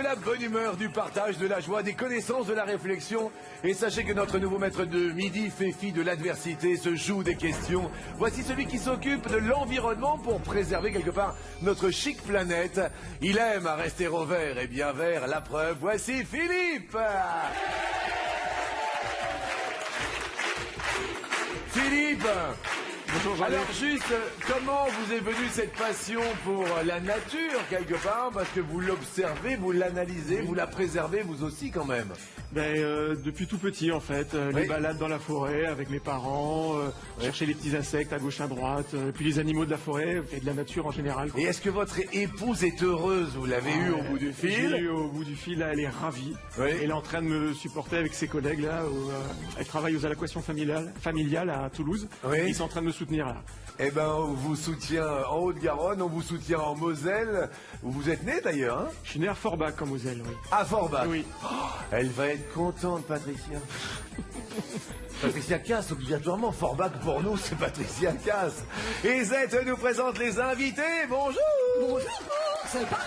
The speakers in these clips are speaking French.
la bonne humeur, du partage, de la joie, des connaissances, de la réflexion. Et sachez que notre nouveau maître de midi fait fi de l'adversité, se joue des questions. Voici celui qui s'occupe de l'environnement pour préserver quelque part notre chic planète. Il aime à rester au vert et bien vert, la preuve. Voici Philippe. Philippe. Bonjour Jean-Luc. Alors juste, comment vous est venue cette passion pour la nature quelque part? Parce que vous l'observez, vous l'analysez, vous la préservez vous aussi quand même. Depuis tout petit en fait, les balades dans la forêt avec mes parents, chercher les petits insectes à gauche à droite, puis les animaux de la forêt et de la nature en général. Et est-ce que votre épouse est heureuse? Vous l'avez eue au bout du fil? J'ai eu au bout du fil, là elle est ravie. Oui. Elle est en train de me supporter avec ses collègues là. Elle travaille aux allocations familiales à Toulouse. Oui. Ils sont en train de me soutenir là. Eh ben, on vous soutient en Haute-Garonne, on vous soutient en Moselle. Vous êtes né d'ailleurs, hein? Je suis né à Forbach en Moselle, oui. À Forbach. Oui. Oh, elle va être contente, Patricia. Patricia Cass, obligatoirement. Forbach, pour nous, c'est Patricia Cass. Et Z nous présente les invités. Bonjour. Bonjour, c'est parti.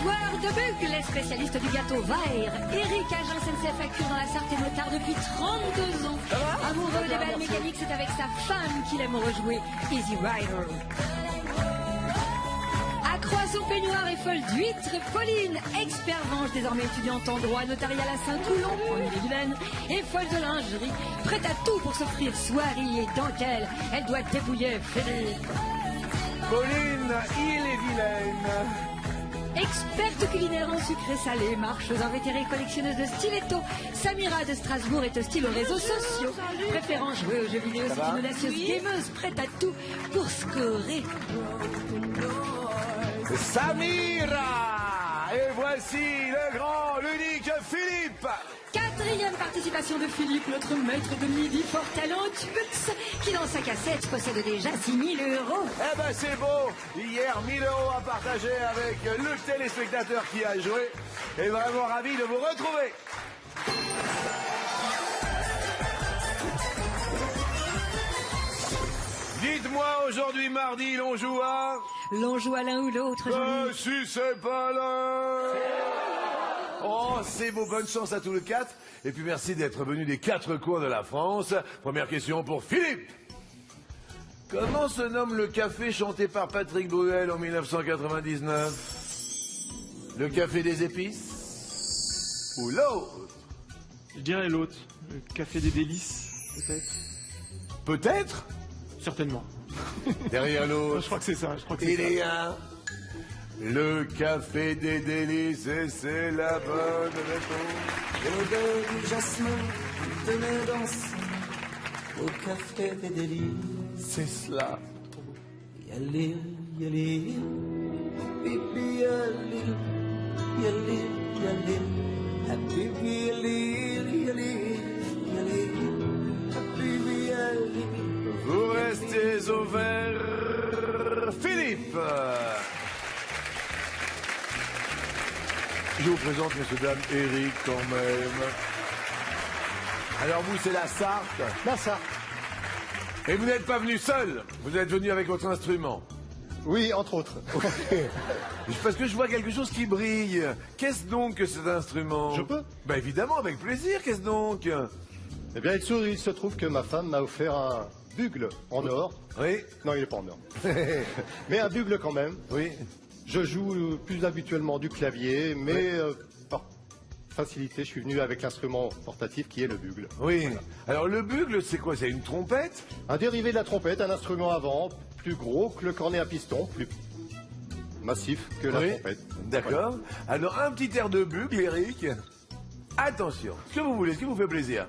Joueur de bugle, les spécialistes du gâteau Vair, Eric, agent SNCF Facture dans la Sarthe et Motard depuis 32 ans. Amoureux des belles mécaniques, c'est avec sa femme qu'il aime rejouer Easy Rider. Accro à son peignoir et folle d'huîtres, Pauline, expert venge, désormais étudiante en droit notarial à Saint-Toulon, en Ille-et-Vilaine, et folle de lingerie, prête à tout pour s'offrir soirée et dentelle. Elle doit dépouiller Philippe. Pauline, Ille-et-Vilaine. Experte culinaire en sucré salé, marcheuse invétérée, collectionneuse de stilettos, Samira de Strasbourg est hostile aux réseaux sociaux. Préférant jouer aux jeux vidéo, c'est une audacieuse gameuse prête à tout pour scorer. Samira. Et voici le grand, l'unique Philippe. Quatrième participation de Philippe, notre maître de midi fort talentueux, qui dans sa cassette possède déjà 6 000 €. Eh ben c'est beau. Hier, 1 000 € à partager avec le téléspectateur qui a joué. Et vraiment ravi de vous retrouver. Dites-moi, aujourd'hui mardi, l'on joue à... L'on joue à l'un ou l'autre, Jean-Luc. Si c'est pas l'heure. Oh, c'est beau, bonne chance à tous les quatre. Et puis merci d'être venus des 4 coins de la France. Première question pour Philippe. Comment se nomme le café chanté par Patrick Bruel en 1999? Le café des épices? Ou l'autre? Je dirais l'autre, le café des délices, peut-être. Peut-être? Certainement. Derrière l'autre. Je crois que c'est ça, je crois que c'est Il ça. y a le café des délices et c'est la bonne réponse. L'odeur du jasmin de mes danses au café des délices. C'est cela. Yali, yali, bibi yali, yali, yali, habibi yali, yali, yali, habibi yali. Vous restez au vert, Philippe. Je vous présente, messieurs, dames, Eric quand même. Alors vous, c'est la Sarthe. La Sarthe. Et vous n'êtes pas venu seul, vous êtes venu avec votre instrument. Oui, entre autres. Parce que je vois quelque chose qui brille. Qu'est-ce donc que cet instrument? Je peux? Ben évidemment, avec plaisir, qu'est-ce donc? Eh bien, il se trouve que ma femme m'a offert un bugle en or. Oui. Non, il n'est pas en or. Mais un bugle quand même. Oui. Je joue plus habituellement du clavier, mais par facilité, je suis venu avec l'instrument portatif qui est le bugle. Oui. Alors le bugle, c'est quoi? C'est une trompette? Un dérivé de la trompette, un instrument à vent, plus gros que le cornet à piston, plus massif que la trompette. D'accord. Alors un petit air de bugle, Eric. Attention, ce que vous voulez, ce qui vous fait plaisir.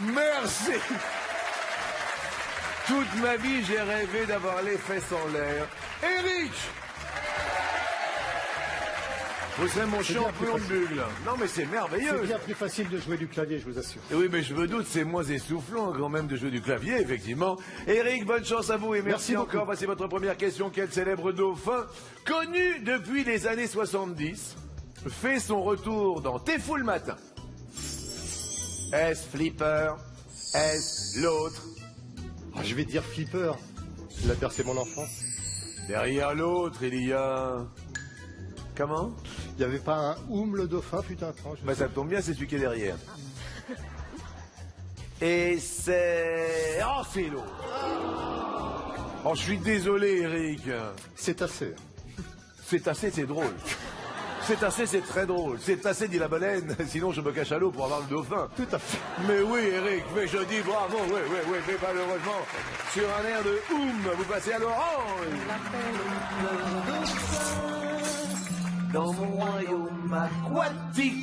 Merci. Toute ma vie, j'ai rêvé d'avoir les fesses en l'air. Eric! Vous serez mon C'est bien champion de plus facile. bugle. Non, mais c'est merveilleux. C'est bien plus facile de jouer du clavier, je vous assure. Et oui, mais je me doute, c'est moins essoufflant quand même de jouer du clavier, effectivement. Eric, bonne chance à vous et merci beaucoup. encore. Voici votre première question. Quel célèbre dauphin, connu depuis les années 70, fait son retour dans T'es fou le matin? Est-ce Flipper? Est-ce l'autre? Ah, je vais dire Flipper. Il a bercé mon enfance. Derrière l'autre, il y a... Comment? Il n'y avait pas un Oum le dauphin, fut un temps. Bah ça tombe bien, c'est celui qui est derrière. Et c'est... Oh, c'est l'autre. Oh, je suis désolé, Eric. C'est assez. C'est assez, c'est drôle. C'est assez, c'est très drôle. C'est assez, dit la baleine. Sinon, je me cache à l'eau pour avoir le dauphin. Tout à fait. Mais oui, Eric, mais je dis bravo. Oui, oui, oui, mais malheureusement, sur un air de Oum, vous passez à l'orange. Dans mon royaume aquatique.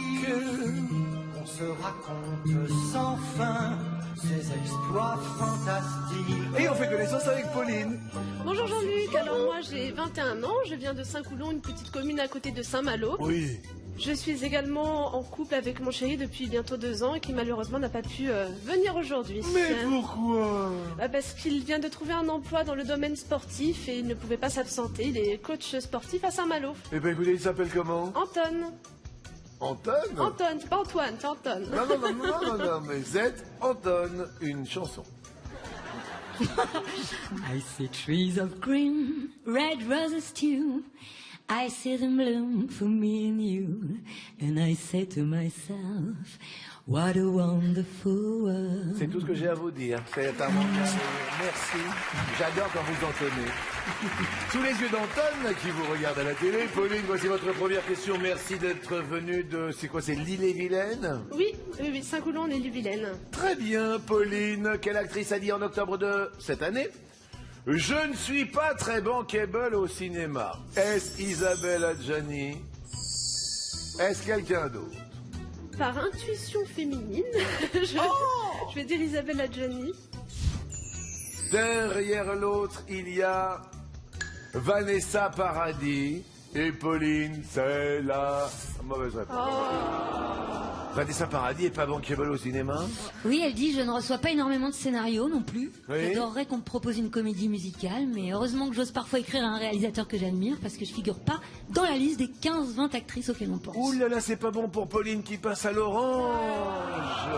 On se raconte sans fin ses exploits fantastiques. Et on fait connaissance avec Pauline. Bonjour Jean-Luc, alors moi j'ai 21 ans, je viens de Saint-Coulon, une petite commune à côté de Saint-Malo. Oui. Je suis également en couple avec mon chéri depuis bientôt 2 ans et qui malheureusement n'a pas pu venir aujourd'hui. Mais pourquoi? Parce qu'il vient de trouver un emploi dans le domaine sportif et il ne pouvait pas s'absenter. Il est coach sportif à Saint-Malo. Eh ben écoutez, il s'appelle comment? Anton. Anton? Anton, c'est pas Antoine, c'est Anton. Non, non, non, non, non, non, mais c'est Anton, une chanson. I see trees of green, red roses too. I see them bloom for me and you. And I say to myself, what a wonderful world. C'est tout ce que j'ai à vous dire. C'est un moment merveilleux. Merci. J'adore quand vous entonnez. Sous les yeux d'Anton, qui vous regarde à la télé. Pauline, voici votre première question. Merci d'être venue de... C'est quoi, c'est l'Île-et-Vilaine? Oui, oui, oui, Saint-Coulon, on est du Vilaine. Très bien, Pauline. Quelle actrice a dit en octobre de cette année: je ne suis pas très bankable au cinéma? Est-ce Isabelle Adjani? Est-ce quelqu'un d'autre? Par intuition féminine, je vais dire Isabelle Adjani. Derrière l'autre, il y a Vanessa Paradis. Et Pauline, c'est la mauvaise réponse. Vanessa Paradis est pas bankable au cinéma? Oui, elle dit, je ne reçois pas énormément de scénarios non plus. Oui. J'adorerais qu'on me propose une comédie musicale, mais heureusement que j'ose parfois écrire à un réalisateur que j'admire, parce que je figure pas dans la liste des 15-20 actrices auxquelles on pense. Ouh là là, c'est pas bon pour Pauline qui passe à l'orange.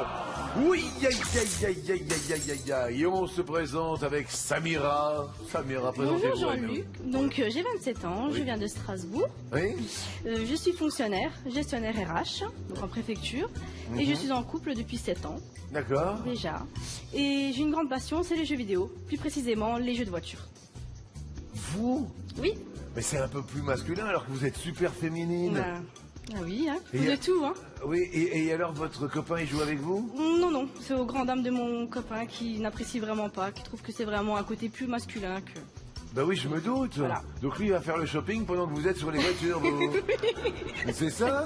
Oui, aïe, aïe, aïe, aïe, aïe, aïe, aïe, aïe. Et on se présente avec Samira. Samira, Bonjour présentez-vous. Jean-Luc, donc j'ai 27 ans, je viens de Strasbourg, Oui. je suis fonctionnaire, gestionnaire RH, donc en préfecture, et je suis en couple depuis 7 ans D'accord. déjà, et j'ai une grande passion, c'est les jeux vidéo, plus précisément les jeux de voiture. Vous? Oui, Mais c'est un peu plus masculin alors que vous êtes super féminine. ah oui, hein, Et de tout, hein. Oui, et alors votre copain il joue avec vous? Non, non, c'est aux grandes dames de mon copain qui n'apprécie vraiment pas, qui trouve que c'est vraiment un côté plus masculin que... Ben oui, je me doute. Voilà. Donc lui il va faire le shopping pendant que vous êtes sur les voitures. Vous... C'est ça?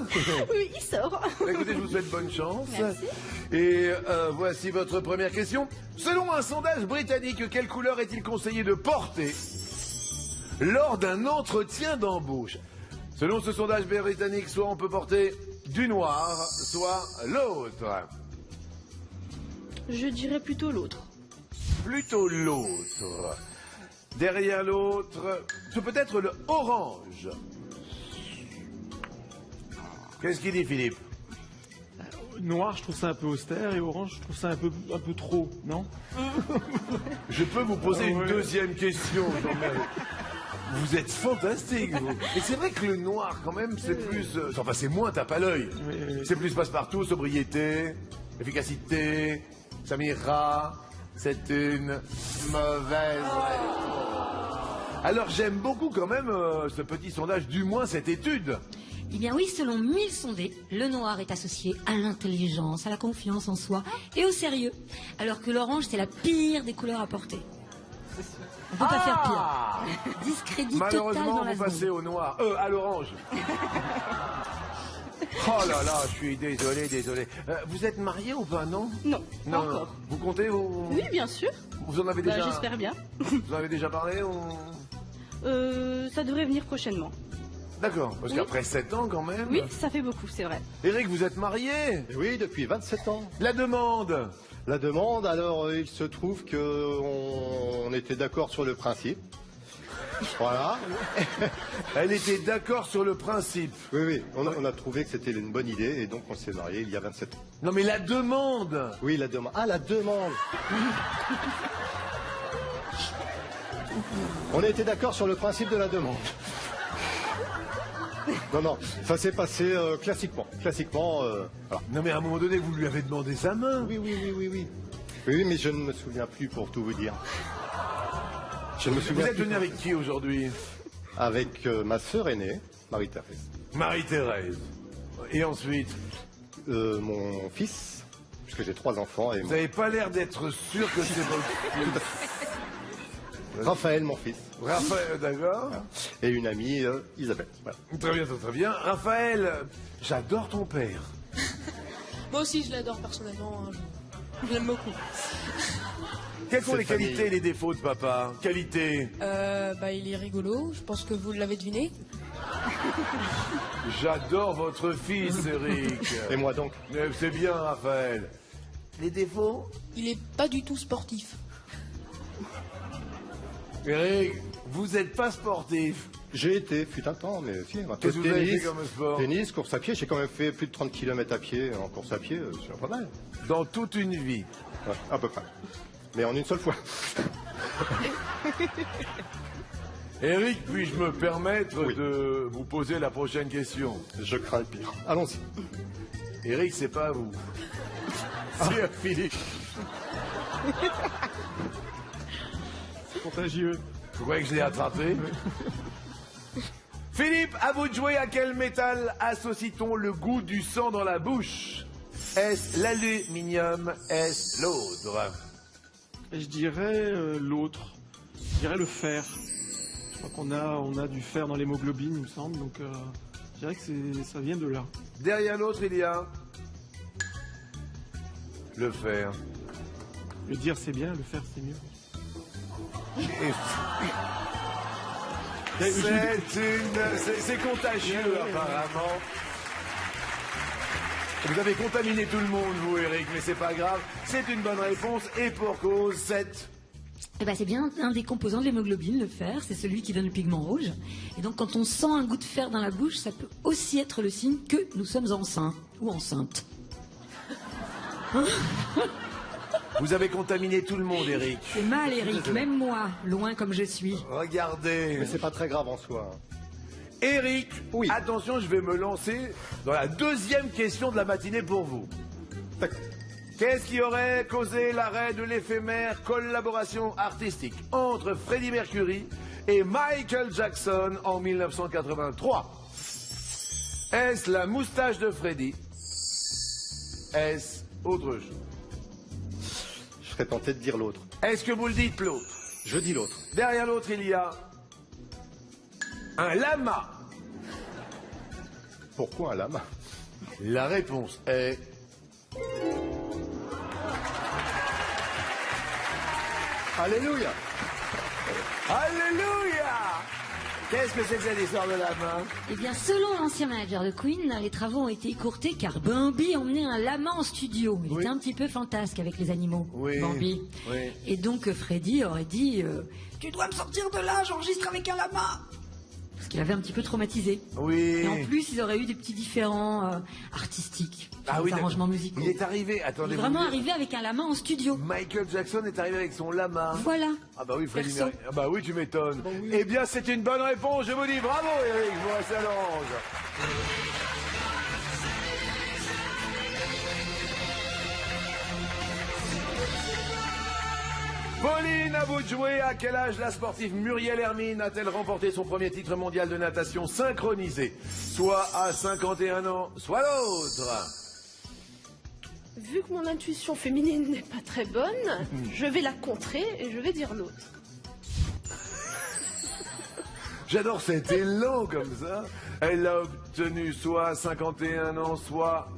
Oui, il sort. Écoutez, je vous souhaite bonne chance. Merci. Et voici votre première question. Selon un sondage britannique, quelle couleur est-il conseillé de porter lors d'un entretien d'embauche? Selon ce sondage britannique, soit on peut porter du noir, soit l'autre. Je dirais plutôt l'autre. Plutôt l'autre. Derrière l'autre, c'est peut-être le orange. Qu'est-ce qu'il dit, Philippe? Noir, je trouve ça un peu austère, et orange, je trouve ça un peu trop, non? Je peux vous poser une Ouais. deuxième question, Jean-Marie. Vous êtes fantastique, vous. Et c'est vrai que le noir, quand même, c'est plus... enfin, c'est moins tape à l'œil. Oui. C'est plus passe-partout, sobriété, efficacité, Samira. C'est une mauvaise réponse. Alors, j'aime beaucoup quand même ce petit sondage, du moins cette étude. Eh bien oui, selon 1000 sondés, le noir est associé à l'intelligence, à la confiance en soi et au sérieux, alors que l'orange, c'est la pire des couleurs à porter. On peut pas faire pire. Discrédit total Malheureusement, dans la vous passez seconde. au noir. À l'orange. Oh là là, je suis désolé. Vous êtes marié ou pas, non? Non, pas encore. Vous comptez vous... Oui, bien sûr. Vous en avez Bah, déjà... j'espère bien. Vous en avez déjà parlé ou... Ça devrait venir prochainement. D'accord, parce Oui. qu'après 7 ans quand même. Oui, ça fait beaucoup, c'est vrai. Eric, vous êtes marié? Et oui, depuis 27 ans. La demande. La demande, alors il se trouve qu'on était d'accord sur le principe. Voilà. Elle était d'accord sur le principe. Oui, oui, on a trouvé que c'était une bonne idée et donc on s'est mariés il y a 27 ans. Non mais la demande. Oui, la demande. Ah, la demande. On a été d'accord sur le principe de la demande. Non, non, ça s'est passé classiquement. Classiquement, voilà. Non mais à un moment donné, vous lui avez demandé sa main. Oui, oui, oui, oui, oui. Oui, mais je ne me souviens plus pour tout vous dire. Je ne me Vous souviens êtes plus. venu avec qui aujourd'hui? Avec ma sœur aînée, Marie-Thérèse. Marie-Thérèse. Et ensuite? Mon fils, puisque j'ai 3 enfants, et Vous n'avez pas l'air d'être sûr que c'est votre fils. Raphaël, mon fils, Raphaël, d'accord. et une amie, Isabelle. Voilà. Très bien, très bien. Raphaël, j'adore ton père. Moi aussi, je l'adore personnellement. Hein, je l'aime beaucoup. Quelles sont Cette les qualités famille. et les défauts de papa? Qualité. Il est rigolo. Je pense que vous l'avez deviné. J'adore votre fils, Eric. Et moi donc? C'est bien, Raphaël. Les défauts? Il est pas du tout sportif. Eric, vous n'êtes pas sportif. J'ai été, fut un temps, mais si, un peu Qu'est-ce de que vous avez tennis, fait comme sport? tennis, course à pied, j'ai quand même fait plus de 30 km à pied en course à pied, c'est pas mal. Dans toute une vie. Ouais, à peu près. Mais en une seule fois. Eric, puis-je me permettre Oui. de vous poser la prochaine question? Je crains le pire. Allons-y. Eric, c'est pas à vous. C'est à Philippe. Contagieux. Vous croyez que je l'ai attrapé? Philippe, à vous de jouer. À quel métal associe-t-on le goût du sang dans la bouche? Est-ce l'aluminium? Est-ce l'autre? Et je dirais l'autre. Je dirais le fer. Je crois on a du fer dans l'hémoglobine, il me semble. Donc je dirais que ça vient de là. Derrière l'autre, il y a le fer. Le dire c'est bien, le faire c'est mieux. Et c'est contagieux, apparemment. Vous avez contaminé tout le monde, vous, Eric, mais c'est pas grave. C'est une bonne réponse, et pour cause, 7. Eh ben, c'est bien un des composants de l'hémoglobine, le fer, c'est celui qui donne le pigment rouge. Et donc quand on sent un goût de fer dans la bouche, ça peut aussi être le signe que nous sommes enceints ou enceintes. Vous avez contaminé tout le monde, Eric. C'est mal, Eric, même moi, loin comme je suis. Regardez. Mais c'est pas très grave en soi. Eric, Oui. attention, je vais me lancer dans la deuxième question de la matinée pour vous. D'accord. Qu'est-ce qui aurait causé l'arrêt de l'éphémère collaboration artistique entre Freddie Mercury et Michael Jackson en 1983? Est-ce la moustache de Freddie? Est-ce autre chose? Je serais tenté de dire l'autre. Est-ce que vous le dites, l'autre? Je dis l'autre. Derrière l'autre, il y a un lama. Pourquoi un lama? La réponse est... Alléluia! Alléluia! Qu'est-ce que c'est que cette histoire de lama? Eh bien, selon l'ancien manager de Queen, les travaux ont été écourtés car Bambi emmenait un lama en studio. Il était un petit peu fantasque avec les animaux, Oui, Bambi. oui. Et donc Freddie aurait dit tu dois me sortir de là, j'enregistre avec un lama. Parce qu'il avait un petit peu traumatisé. Oui. Et en plus, ils auraient eu des petits différends artistiques, Ah des oui, arrangements d'accord. musicaux. Il est arrivé, Il attendez. est vous vraiment voulez- arrivé avec un lama en studio. Michael Jackson est arrivé avec son lama. Voilà. Ah bah oui, Freddie Perso. Mercury. Ah bah oui, tu m'étonnes. Eh bien, c'est une bonne réponse. Je vous dis bravo, Eric. Je vous reste à l'ange. Pauline, à vous de jouer. À quel âge la sportive Muriel Hermine a-t-elle remporté son premier titre mondial de natation synchronisé? Soit à 51 ans, soit l'autre. Vu que mon intuition féminine n'est pas très bonne, je vais la contrer et je vais dire l'autre. J'adore cet élan comme ça. Elle a obtenu soit 51 ans, soit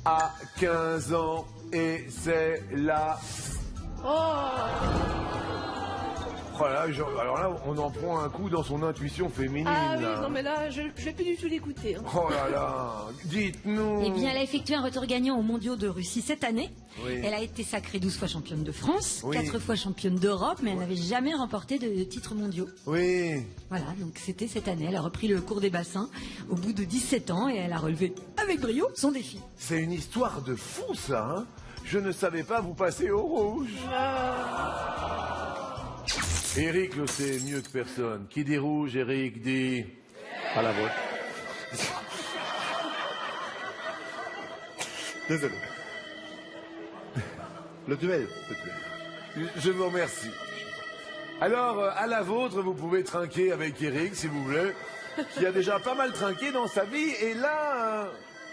à 15 ans. Et c'est la... Oh Oh là, alors là, on en prend un coup dans son intuition féminine. Ah oui, là. non mais là, je vais plus du tout l'écouter. Hein. Oh là là, dites-nous. Eh bien, elle a effectué un retour gagnant aux mondiaux de Russie cette année. Oui. Elle a été sacrée 12 fois championne de France, Oui. 4 fois championne d'Europe, mais elle n'avait jamais remporté de titres mondiaux. Oui. Voilà, donc c'était cette année. Elle a repris le cours des bassins au bout de 17 ans et elle a relevé avec brio son défi. C'est une histoire de fou, ça, hein. Je ne savais pas vous passer au rouge. Eric le sait mieux que personne. Qui dit rouge, Eric dit... À la vôtre. Désolé. Le duel. Je vous remercie. Alors, à la vôtre, vous pouvez trinquer avec Eric, s'il vous plaît, qui a déjà pas mal trinqué dans sa vie. Et là,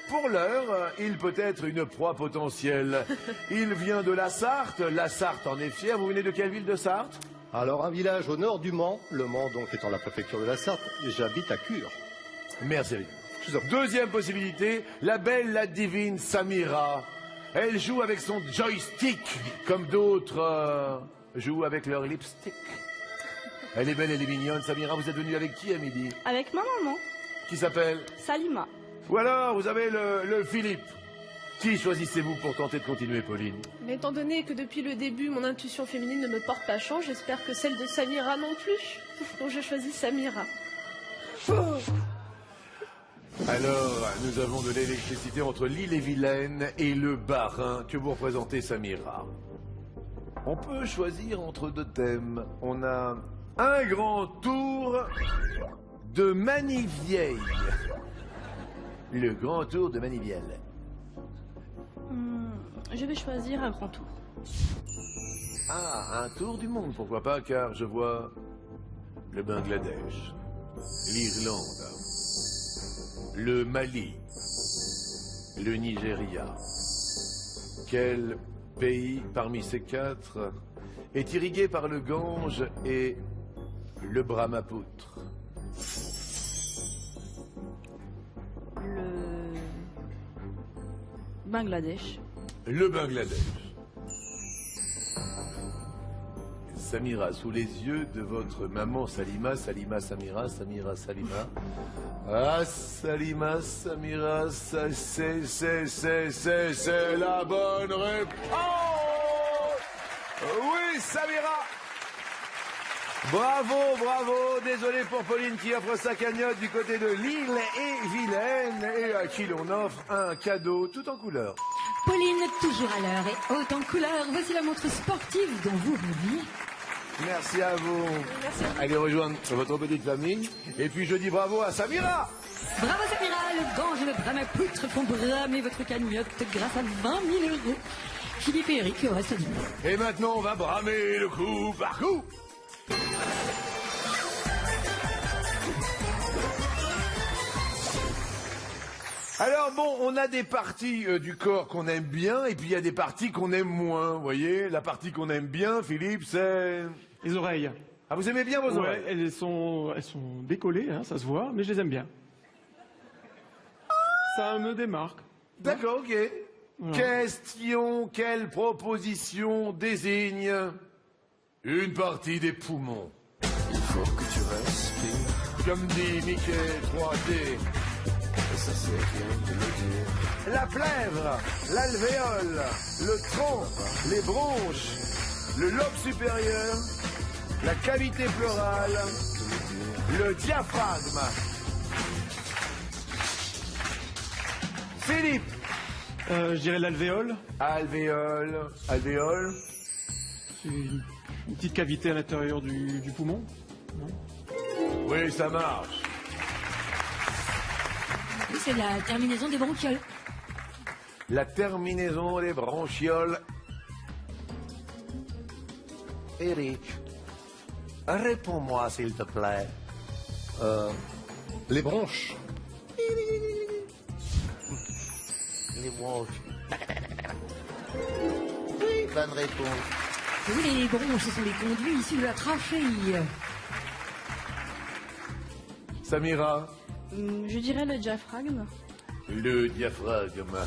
pour l'heure, il peut être une proie potentielle. Il vient de la Sarthe. La Sarthe en est fière. Vous venez de quelle ville de Sarthe? Alors, un village au nord du Mans, le Mans donc étant la préfecture de la Sarthe, j'habite à Cure. Merci. Deuxième possibilité, la belle, la divine Samira. Elle joue avec son joystick, comme d'autres jouent avec leur lipstick. Elle est belle, elle est mignonne. Samira, vous êtes venue avec qui à midi? Avec ma maman, Qui s'appelle? Salima. Ou alors, vous avez le Philippe. Qui choisissez-vous pour tenter de continuer, Pauline? Mais étant donné que depuis le début, mon intuition féminine ne me porte pas chance, j'espère que celle de Samira non plus. Donc je choisis Samira. Alors, nous avons de l'électricité entre l'île-et-Vilaine et le Bas-Rhin que vous représentez, Samira. On peut choisir entre deux thèmes. On a un grand tour de Manivieille. Le grand tour de Manivieille. Je vais choisir un grand tour. Ah, un tour du monde, pourquoi pas, car je vois le Bangladesh, l'Irlande, le Mali, le Nigeria. Quel pays parmi ces quatre est irrigué par le Gange et le Brahmapoutre? Le Bangladesh. Le Bangladesh. Samira, sous les yeux de votre maman Salima, Salima, Samira, Samira, Salima. Ah, Salima, Samira, c'est la bonne réponse. Oui, Samira. Bravo, bravo. Désolé pour Pauline qui offre sa cagnotte du côté de l'île-et-Vilaine et à qui l'on offre un cadeau tout en couleur. Pauline, toujours à l'heure et haute en couleur. Voici la montre sportive dont vous rêviez. Merci à vous. Allez rejoindre votre petite famille. Et puis je dis bravo à Samira. Bravo Samira, le Gange et le Brahmapoutre font bramer votre cagnotte grâce à 20 000 €. Philippe et Eric restent à dîner. Et maintenant on va bramer le coup par coup. Alors bon, on a des parties du corps qu'on aime bien et puis il y a des parties qu'on aime moins, vous voyez. La partie qu'on aime bien, Philippe, c'est... Les oreilles. Ah, vous aimez bien vos Ouais, oreilles? elles sont décollées, hein, ça se voit, mais je les aime bien. Ça me démarque. D'accord, ok. Voilà. Question, quelle proposition désigne une partie des poumons? Il faut que tu respires, Comme dit Mickey 3D. et ça c'est rien de le dire. La plèvre, l'alvéole, le tronc, les bronches, le lobe supérieur, la cavité pleurale, le diaphragme. Philippe. Je dirais l'alvéole. Alvéole, alvéole. C'est une petite cavité à l'intérieur du poumon. Oui, ça marche. Oui, c'est la terminaison des bronchioles. La terminaison des bronchioles. Eric, réponds-moi s'il te plaît. Les bronches. Les bronches. Oui, bonne réponse. Oui, les bronches, ce sont les conduits issus de la trachée. Samira, Je dirais le diaphragme. le diaphragme.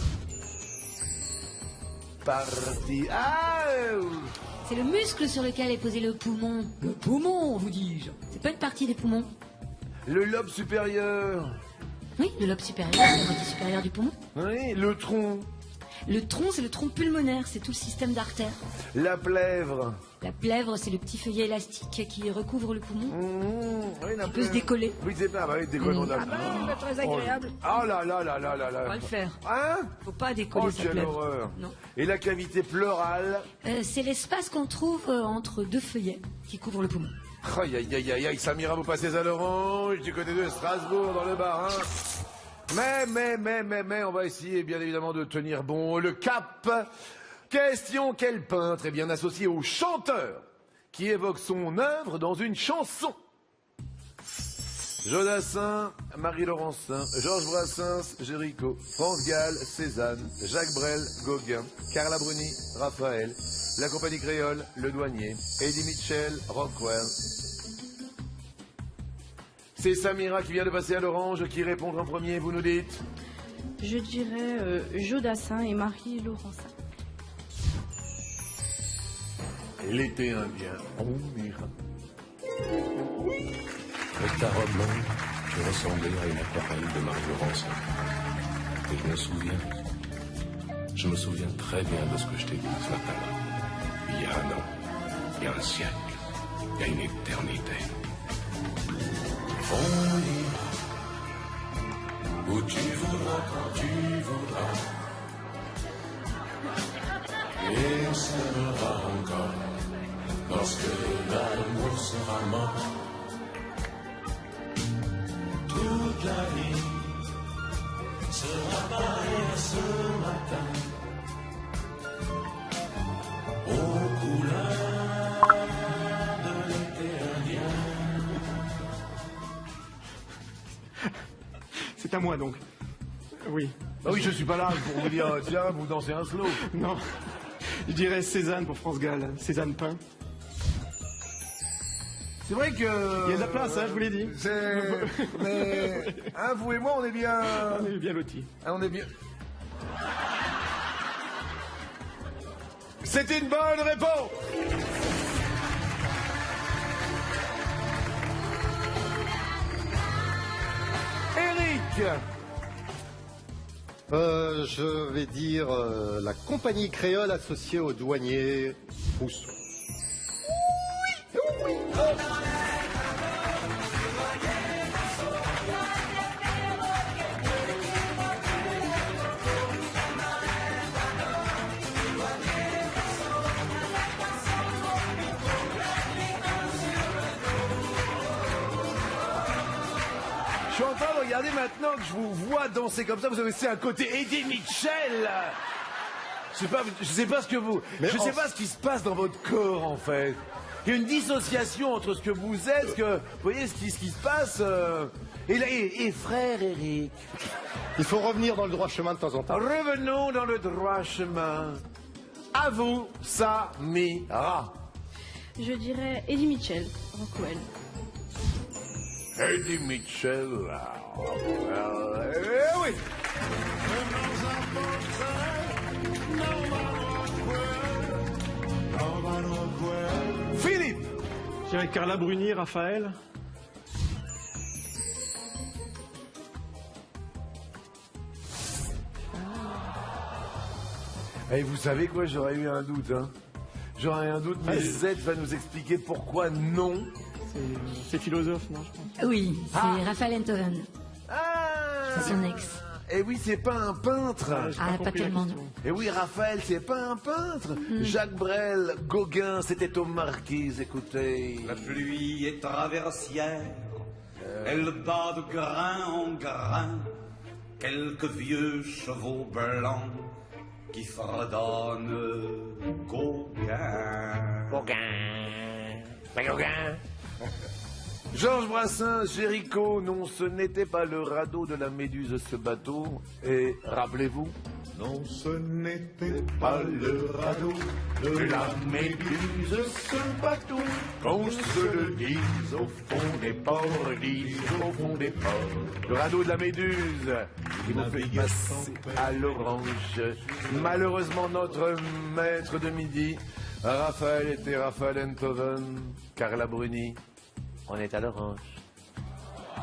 parti. Ah C'est le muscle sur lequel est posé le poumon. Le poumon, vous dis-je. C'est pas une partie des poumons. le lobe supérieur. Oui, le lobe supérieur, c'est la moitié supérieure du poumon. Oui, le tronc. Le tronc, c'est le tronc pulmonaire, c'est tout le système d'artères. La plèvre. La plèvre, c'est le petit feuillet élastique qui recouvre le poumon. Oui, la Il peut se décoller. Oui, c'est pas, oui, décollons Ah bah, c'est pas très agréable. Oh là là là là là là. On va le faire. Hein? Faut pas décoller Oh, sa quelle plèvre. horreur. Non. Et la cavité pleurale. C'est l'espace qu'on trouve entre deux feuillets qui couvrent le poumon. Aïe, aïe, aïe, aïe, aïe, Samira, vous passez à l'orange, du côté de Strasbourg, dans le Bas, hein. Mais, on va essayer, bien évidemment, de tenir bon le cap. Question, quel peintre est bien associé au chanteur qui évoque son œuvre dans une chanson? Jodassin, Marie Laurencin, Georges Brassens, Géricault, France Gall, Cézanne, Jacques Brel, Gauguin, Carla Bruni, Raphaël, la compagnie créole, Le Douanier, Eddie Mitchell, Rockwell. C'est Samira qui vient de passer à l'orange qui répond en premier, vous nous dites? Je dirais Jodassin et Marie Laurencin. L'été indien, on ira. Avec ta robe longue, tu ressemblais à une aquarelle de Marie Laurencin. Et je me souviens très bien de ce que je t'ai dit ce matin-là. Il y a un an, il y a un siècle, il y a une éternité. On ira où tu voudras, quand tu voudras. Et on s'aimera encore lorsque l'amour sera mort. Toute la vie sera pareille à ce matin. Aux couleurs de l'été indien. C'est à moi donc. Oui. Ah oui, je suis pas là pour vous dire, tiens, vous dansez un slow. Non. Je dirais Cézanne pour France Gall. Cézanne peint. C'est vrai que... Il y a de la place, hein, je vous l'ai dit. Mais, hein, vous et moi, on est bien... On est bien lotis. Hein, on est bien... C'est une bonne réponse. Eric. Je vais dire la compagnie créole associée au douanier Rousseau. Je suis en train de regarder maintenant que je vous vois danser comme ça, vous avez un côté Eddie Mitchell. Je sais pas ce que vous... Mais je sais pas ce qui se passe dans votre corps, en fait. Il y a une dissociation entre ce que vous êtes, vous voyez ce qui se passe. Et frère Eric. Il faut revenir dans le droit chemin de temps en temps. Revenons dans le droit chemin. À vous, Samira. Je dirais Eddie Mitchell, Rockwell. Eddie Mitchell. Oui. Philippe. Je dirais Carla Bruni, Raphaël. Et vous savez quoi, j'aurais eu un doute, hein. J'aurais eu un doute, mais Z va nous expliquer pourquoi non. C'est philosophe, non, je pense. Oui, c'est Raphaël Enthoven. Ah, C'est son ex. Et oui, c'est pas un peintre. J'ai Ah, pas compris la tellement, question. Et oui, Raphaël, c'est pas un peintre. Jacques Brel, Gauguin, c'était aux Marquises, écoutez. La pluie est traversière, elle bat de grain en grain quelques vieux chevaux blancs qui fredonnent Gauguin. Gauguin. Georges Brassens, Géricault, non, ce n'était pas le radeau de la Méduse, ce bateau. Et rappelez-vous, Non, ce n'était pas le radeau de la Méduse, ce bateau. qu'on se le dise au fond des ports, dise au fond des ports. Le radeau de la Méduse, qui m'ont fait passer à l'orange. Malheureusement, notre maître de midi, Raphaël était Raphaël Enthoven, Carla Bruni, on est à l'orange.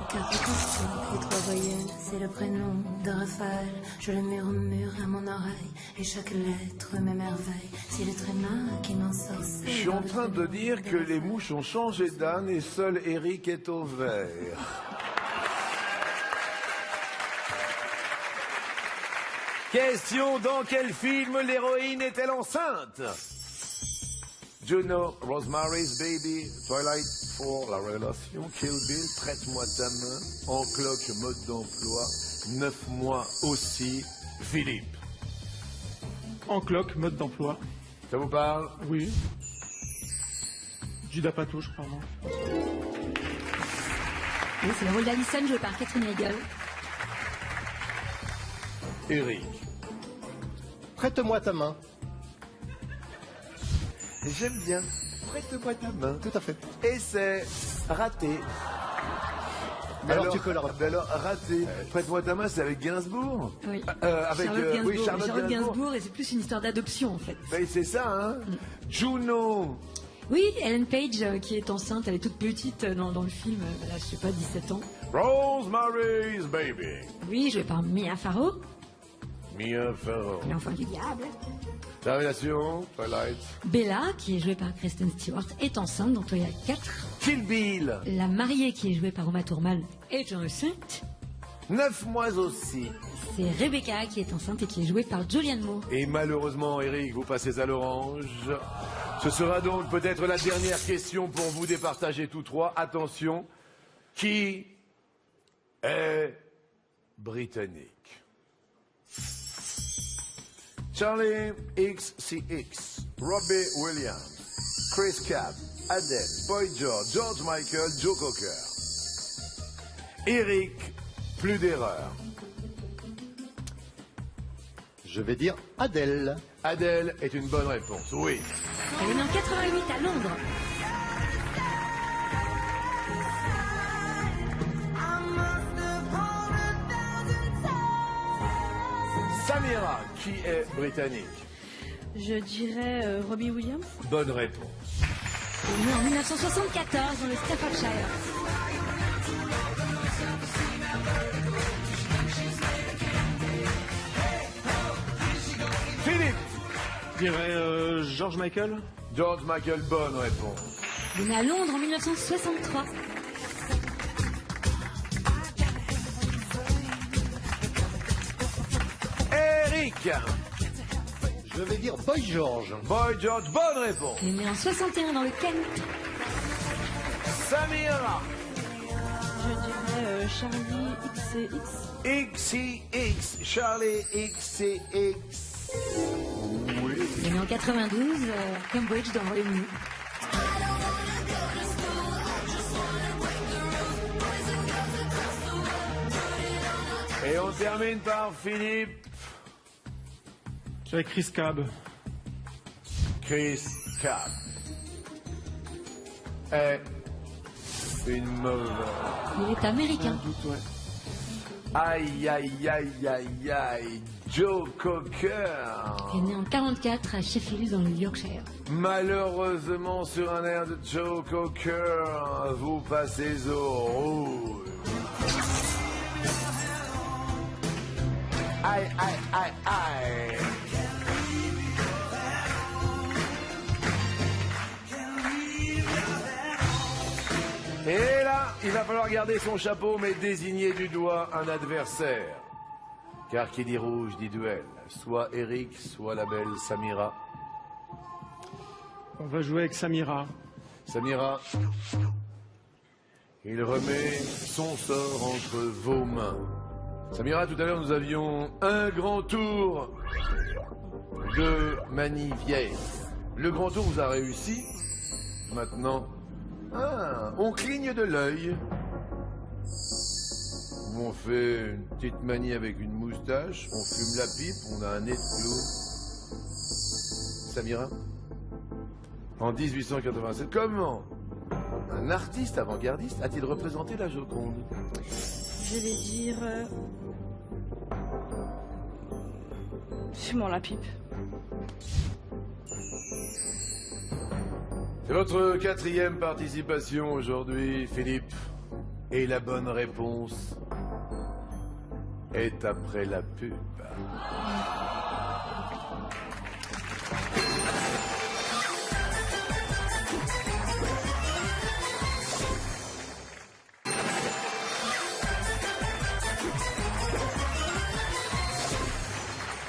Car les 3 voyelles, c'est le prénom de Raphaël. Je le murmure à mon oreille, et chaque lettre m'émerveille. C'est le tréma qui m'ensorcelle. Je suis en train de dire que les mouches ont changé d'âne et seul Eric est au vert. Question, dans quel film l'héroïne est-elle enceinte? Juno, Rosemary's Baby, Twilight 4, La Relation, Kill Bill, Traite-moi ta main, En cloque, mode d'emploi, 9 mois aussi, Philippe. En cloque, mode d'emploi. Ça vous parle? Oui. Judas Patouche, pardon. Oui, c'est le rôle d'Alison joué par Catherine Hegel. Eric. Prête-moi ta main. J'aime bien. Prête-moi ta main. Tout à fait. Et c'est raté. Alors tu peux la reprendre. Alors raté. Prête-moi ta main, c'est avec Gainsbourg. Oui. Avec Charlotte Gainsbourg, et c'est plus une histoire d'adoption en fait. Ben, c'est ça, hein. Juno. Oui, Ellen Page qui est enceinte, elle est toute petite dans le film, elle a, je sais pas, 17 ans. Rosemary's Baby. Oui, jouée par Mia Farrow, Mia Farrow. l'enfant du diable. La relation, Twilight. Bella, qui est jouée par Kristen Stewart, est enceinte dans Twilight 4. Kill Bill. La mariée, qui est jouée par Uma Thurman, est enceinte. 9 mois aussi. C'est Rebecca qui est enceinte et qui est jouée par Julianne Moore. Et malheureusement, Eric, vous passez à l'orange. Ce sera donc peut-être la dernière question pour vous départager tous trois. Attention, qui est britannique? Charlie XCX, Robbie Williams, Chris Cab, Adele, Boy George, George Michael, Joe Cocker. Eric, plus d'erreur. Je vais dire Adele. Adele est une bonne réponse, oui. Elle est née en 88 à Londres. Samira, qui est britannique? Je dirais Robbie Williams. Bonne réponse. Elle est née en 1974 dans le Staffordshire. Philippe. Je dirais George Michael. George Michael, bonne réponse. Elle est née à Londres en 1963. Eric. Je vais dire Boy George. Boy George, bonne réponse. Elle est née en 61 dans le Kent. Samira. Je dirais Charlie XCX. XCX, Charlie XCX. Oui. Elle est née en 92 à Cambridge dans le Royaume-Uni. Et on termine par Philippe. Je dirais Chris Cab. Chris Cab est une mauvaise. Il est américain. Aïe, aïe, aïe, aïe, aïe. Joe Cocker. Elle est née en 44 à Sheffield dans le Yorkshire. Malheureusement, sur un air de Joe Cocker, vous passez au rouge. Aïe, aïe, aïe, aïe. Et là, il va falloir garder son chapeau, mais désigner du doigt un adversaire. Car qui dit rouge dit duel. Soit Eric, soit la belle Samira. On va jouer avec Samira. Samira, il remet son sort entre vos mains. Samira, tout à l'heure, nous avions un grand tour de manie vieille. Le grand tour vous a réussi. Maintenant, on cligne de l'œil. On fait une petite manie avec une moustache, on fume la pipe, on a un nez de clown. Samira, en 1887, comment un artiste avant-gardiste a-t-il représenté la Joconde? Je vais dire Fumant la pipe. C'est votre 4e participation aujourd'hui, Philippe. Et la bonne réponse est après la pub.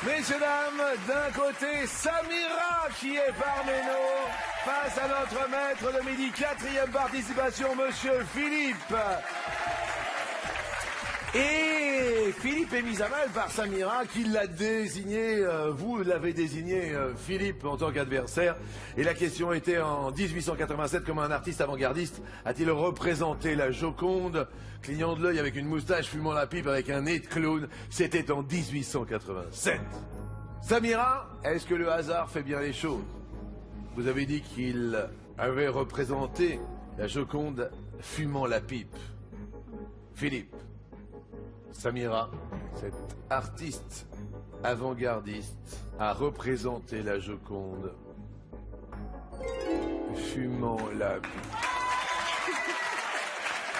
Messieurs, dames, d'un côté, Samira qui est parmi nous, face à notre maître de midi, 4e participation, monsieur Philippe. Et Philippe est mis à mal par Samira qui l'a désigné, vous l'avez désigné Philippe en tant qu'adversaire. Et la question était en 1887, comment un artiste avant-gardiste a-t-il représenté la Joconde, clignant de l'œil avec une moustache, fumant la pipe avec un nez de clown. C'était en 1887. Samira, est-ce que le hasard fait bien les choses? Vous avez dit qu'il avait représenté la Joconde fumant la pipe. Philippe, Samira, cet artiste avant-gardiste, a représenté la Joconde fumant la pipe.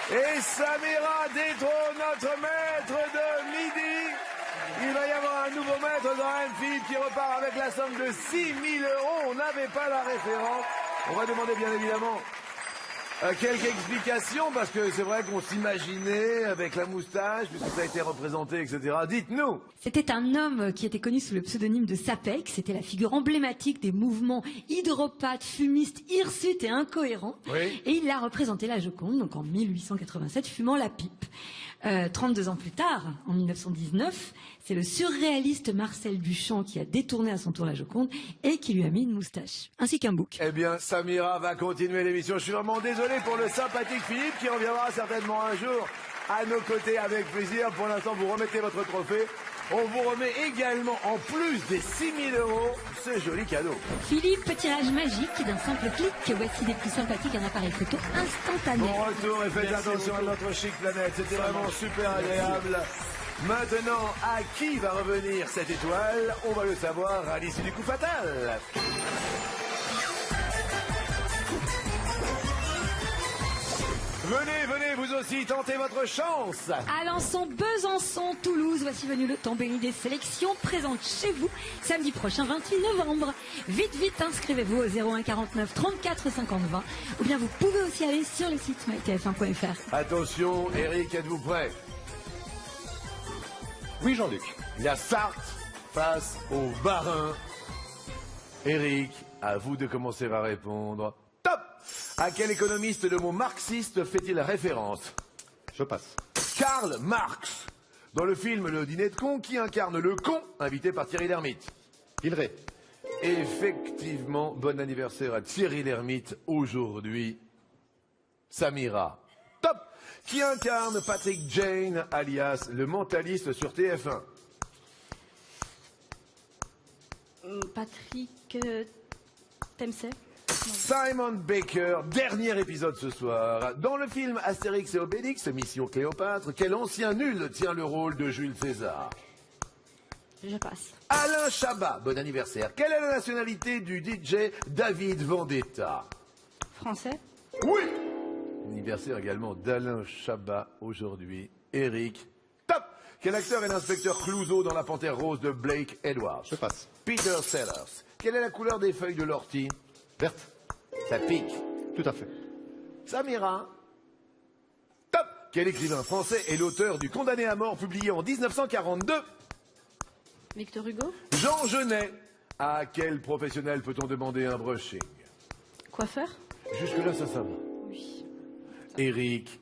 Et Samira détrône notre maître de midi. Il va y avoir un nouveau maître dans M. Philippe qui repart avec la somme de 6 000 €. On n'avait pas la référence. On va demander bien évidemment quelques explications, parce que c'est vrai qu'on s'imaginait avec la moustache, puisque ça a été représenté, etc. Dites-nous. C'était un homme qui était connu sous le pseudonyme de Sapek. C'était la figure emblématique des mouvements hydropathes, fumistes, hirsutes et incohérents. Oui. Et il a représenté la Joconde, donc en 1887, fumant la pipe. 32 ans plus tard, en 1919, c'est le surréaliste Marcel Duchamp qui a détourné à son tour la Joconde et qui lui a mis une moustache, ainsi qu'un bouc. Eh bien, Samira va continuer l'émission. Je suis vraiment désolé pour le sympathique Philippe qui reviendra certainement un jour à nos côtés avec plaisir. Pour l'instant, vous remettez votre trophée. On vous remet également, en plus des 6 000 €, ce joli cadeau. Philippe, tirage magique d'un simple clic. Voici des plus sympathiques, un appareil photo instantané. Bon retour et faites attention à notre chic planète. C'était vraiment super agréable. Maintenant, à qui va revenir cette étoile? On va le savoir à l'issue du coup fatal. Venez, venez, vous aussi, tentez votre chance. Alençon, Besançon, Toulouse, voici venu le temps béni des sélections présentes chez vous samedi prochain 28 novembre. Vite, vite, inscrivez-vous au 01 49 34 50 20 ou bien vous pouvez aussi aller sur le site mytf1.fr. Attention, Eric, êtes-vous prêt? Oui, Jean-Luc. La Sarthe face au Bas-Rhin. Eric, à vous de commencer à répondre. Top! À quel économiste le mot marxiste fait-il référence? Je passe. Karl Marx. Dans le film Le Dîner de con, qui incarne le con invité par Thierry Lhermitte? Hillary. Effectivement, bon anniversaire à Thierry Lhermitte aujourd'hui. Samira. Top! Qui incarne Patrick Jane, alias le mentaliste sur TF1? Patrick Temsey. Simon Baker, dernier épisode ce soir. Dans le film Astérix et Obélix, Mission Cléopâtre, quel ancien nul tient le rôle de Jules César? Je passe. Alain Chabat, bon anniversaire. Quelle est la nationalité du DJ David Vendetta? Français. Oui! Anniversaire également d'Alain Chabat aujourd'hui. Eric. Top! Quel acteur est l'inspecteur Clouseau dans La Panthère Rose de Blake Edwards? Je passe. Peter Sellers. Quelle est la couleur des feuilles de l'ortie? Verte. Ça pique. Tout à fait. Samira. Top! Quel écrivain français est l'auteur du Condamné à mort publié en 1942? Victor Hugo. Jean Genet. À quel professionnel peut-on demander un brushing? Coiffeur. Jusque-là, ça va. Oui. Eric.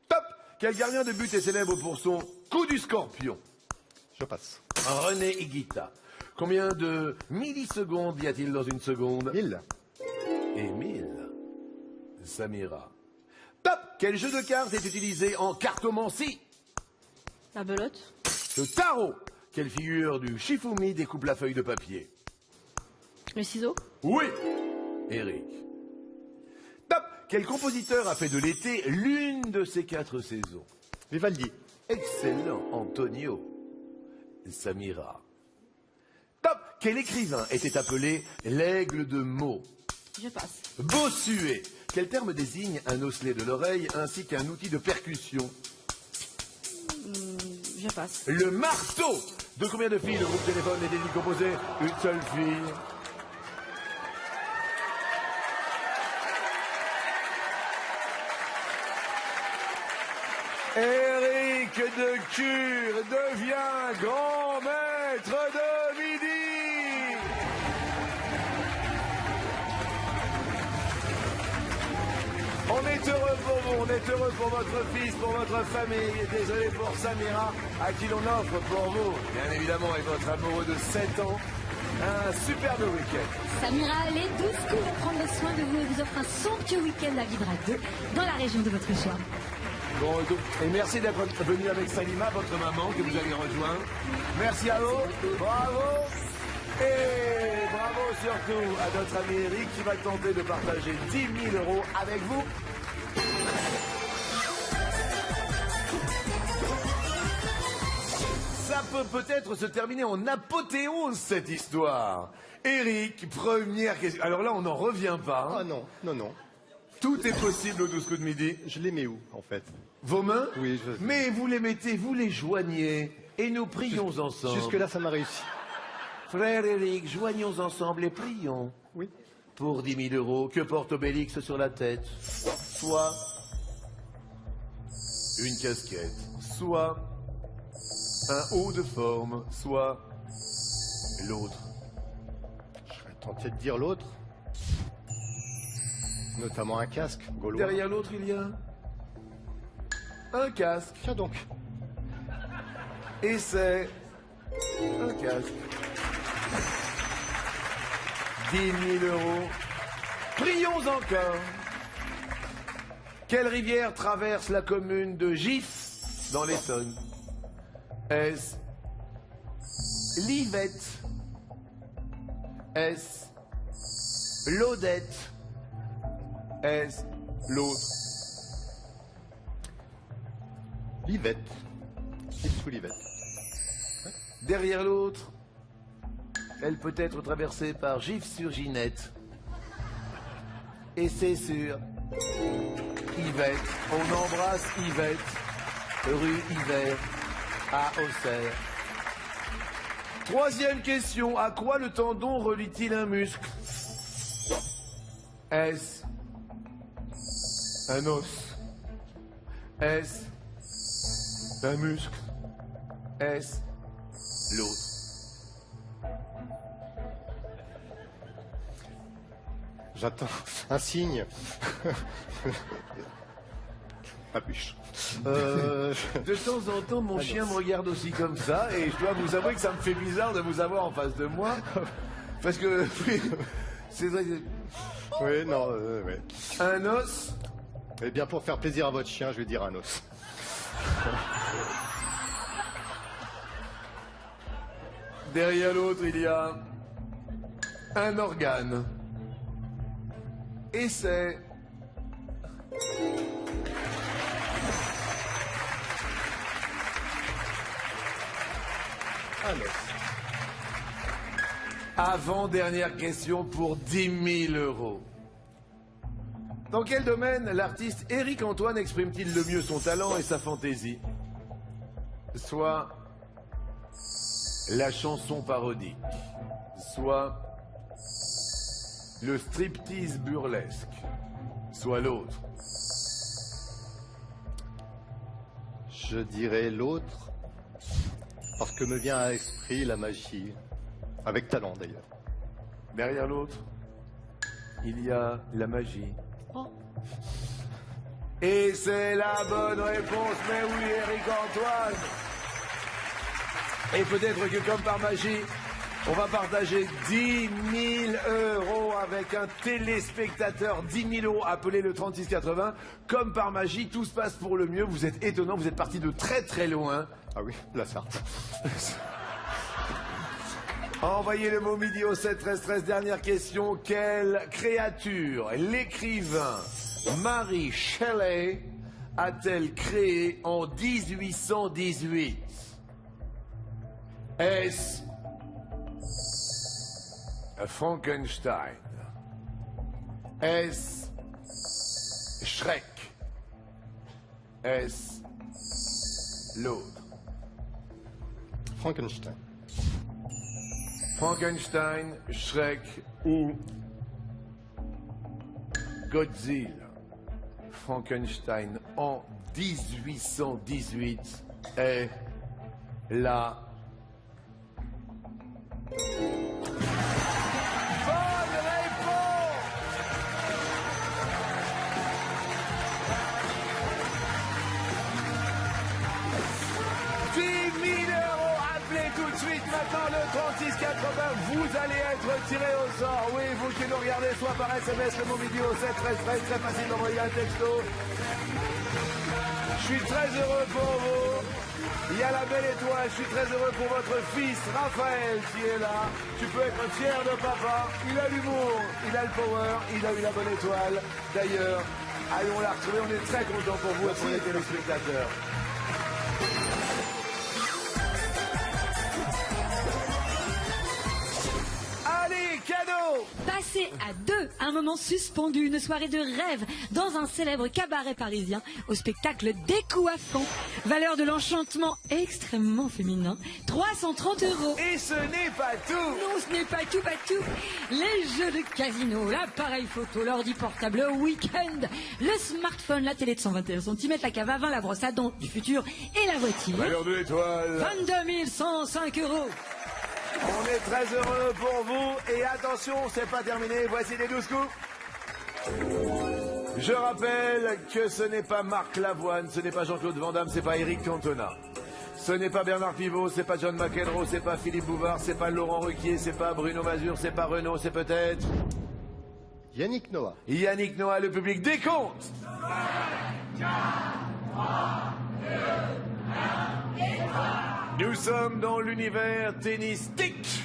Top! Quel gardien de but est célèbre pour son coup du scorpion? Je passe. René Higuita. Combien de millisecondes y a-t-il dans une seconde? 1000. Et 1000. Samira. Top! Quel jeu de cartes est utilisé en cartomancie? La belote. Le tarot. Quelle figure du Shifumi découpe la feuille de papier? Le ciseau. Oui! Eric. Top! Quel compositeur a fait de l'été l'une de ses 4 saisons? Vivaldi. Excellent, Antonio. Samira. Quel écrivain était appelé l'aigle de Meaux? Je passe. Bossuet. Quel terme désigne un osselet de l'oreille ainsi qu'un outil de percussion? Je passe. Le marteau. De combien de filles le groupe Téléphone est-il composé? Une seule fille. Éric de Cure devient grand maître de midi. On est heureux pour vous, on est heureux pour votre fils, pour votre famille. Désolé pour Samira, à qui l'on offre pour vous, bien évidemment, et votre amoureux de 7 ans, un superbe week-end. Samira, les 12 coups vont prendre soin de vous et vous offrent un somptueux week-end à Vibra 2 dans la région de votre choix. Bon, et merci d'être venu avec Salima, votre maman, que vous allez rejoindre. Merci à vous, bravo. Et bravo surtout à notre ami Eric qui va tenter de partager 10 000 € avec vous. Ça peut peut-être se terminer en apothéose, cette histoire. Eric, première question. Alors là, on n'en revient pas. Hein. Ah non, non, non. Tout est possible aux 12 coups de midi. Je les mets où, en fait? Vos mains? Oui, Mais vous les mettez, vous les joignez, et nous prions ensemble. Jusque-là, ça m'a réussi. Frère Eric, joignons ensemble et prions. Oui. Pour 10 000 € que porte Obélix sur la tête. Soit une casquette, soit un haut de forme, soit l'autre. Je serais tenté de dire l'autre. Notamment un casque, gaulois. Derrière l'autre, il y a un casque. Tiens donc. Et c'est un casque. 10 000 €. Prions encore. Quelle rivière traverse la commune de Gif dans l'Essonne? Est-ce l'Yvette? Est-ce l'Odette? Est-ce l'autre? L'Yvette. Il sous l'Yvette. Derrière l'autre, elle peut être traversée par Gif-sur-Ginette. Et c'est sur Yvette. On embrasse Yvette, rue Hiver, à Auxerre. Troisième question. À quoi le tendon relie-t-il un muscle? Est-ce un os? Est-ce un muscle? Est-ce l'autre? J'attends un signe. Ma bûche. De temps en temps, mon chien me regarde aussi comme ça, et je dois vous avouer que ça me fait bizarre de vous avoir en face de moi. Parce que, c'est vrai. Oui, non, ouais. Un os? Eh bien, pour faire plaisir à votre chien, je vais dire un os. Derrière l'autre, il y a un organe. Et c'est un os. Avant-dernière question pour 10 000 €. Dans quel domaine l'artiste Éric Antoine exprime-t-il le mieux son talent et sa fantaisie? Soit la chanson parodique, soit le striptease burlesque, soit l'autre. Je dirais l'autre, parce que me vient à l'esprit la magie, avec talent d'ailleurs. Derrière l'autre, il y a la magie. Oh. Et c'est la bonne réponse, mais oui, Éric Antoine. Et peut-être que comme par magie, on va partager 10 000 € avec un téléspectateur. 10 000 € appelez le 3680. Comme par magie, tout se passe pour le mieux. Vous êtes étonnant, vous êtes parti de très très loin. Ah oui, la Sarthe. Envoyez le mot midi au 7 13 13. Dernière question. Quelle créature l'écrivain Mary Shelley a-t-elle créée en 1818? Est-ce Frankenstein? Est-ce Shrek? Est-ce l'autre? Frankenstein. Frankenstein, Shrek ou Godzilla? Frankenstein en 1818 est la bonne réponse. 10 000 €, appelez tout de suite maintenant le 3680, vous allez être tiré au sort. Oui, vous qui nous regardez soit par SMS, le mot vidéo 713, très facile d'envoyer un texto. Je suis très heureux pour vous. Il y a la belle étoile, je suis très heureux pour votre fils Raphaël qui est là. Tu peux être fier de papa, il a l'humour, il a le power, il a eu la bonne étoile. D'ailleurs, allons la retrouver, on est très contents pour vous et pour les téléspectateurs. Allez, cadeau! Passer à deux, un moment suspendu, une soirée de rêve dans un célèbre cabaret parisien au spectacle décoiffant. Valeur de l'enchantement extrêmement féminin, 330 €. Et ce n'est pas tout! Non, ce n'est pas tout, pas tout. Les jeux de casino, l'appareil photo, l'ordi portable, le week-end, le smartphone, la télé de 121 cm, la cave à vin, la brosse à dents du futur et la voiture. Valeur de l'étoile. 22 105 €. On est très heureux pour vous et attention, c'est pas terminé, voici les 12 coups. Je rappelle que ce n'est pas Marc Lavoine, ce n'est pas Jean-Claude Van Damme, c'est pas Eric Cantona. Ce n'est pas Bernard Pivot, c'est pas John McEnroe, c'est pas Philippe Bouvard, c'est pas Laurent Ruquier, c'est pas Bruno Mazur, c'est pas Renaud, c'est peut-être... Yannick Noah. Yannick Noah, le public décompte. 5, 4, 3, 2, 1, nous sommes dans l'univers tennistique.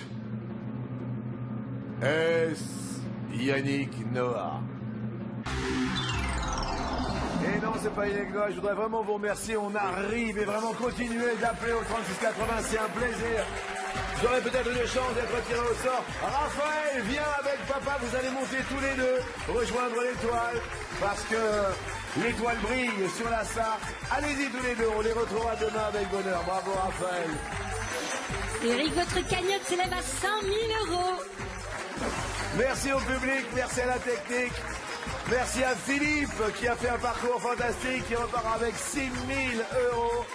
Est-ce Yannick Noah? Et non, c'est pas Yannick Noah, je voudrais vraiment vous remercier, on arrive et vraiment continuer d'appeler au 3680, c'est un plaisir. J'aurai peut-être une chance d'être tiré au sort. Raphaël, viens avec papa, vous allez monter tous les deux, rejoindre l'étoile, parce que l'étoile brille sur la Sarthe. Allez-y tous les deux, on les retrouvera demain avec bonheur. Bravo Raphaël. Eric, votre cagnotte s'élève à 5 000 €. Merci au public, merci à la technique. Merci à Philippe qui a fait un parcours fantastique, qui repart avec 6 000 €.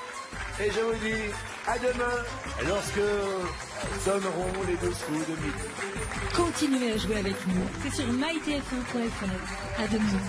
Et je vous dis à demain lorsque sonneront les 12 coups de midi. Continuez à jouer avec nous. C'est sur mytf1.fr. À demain.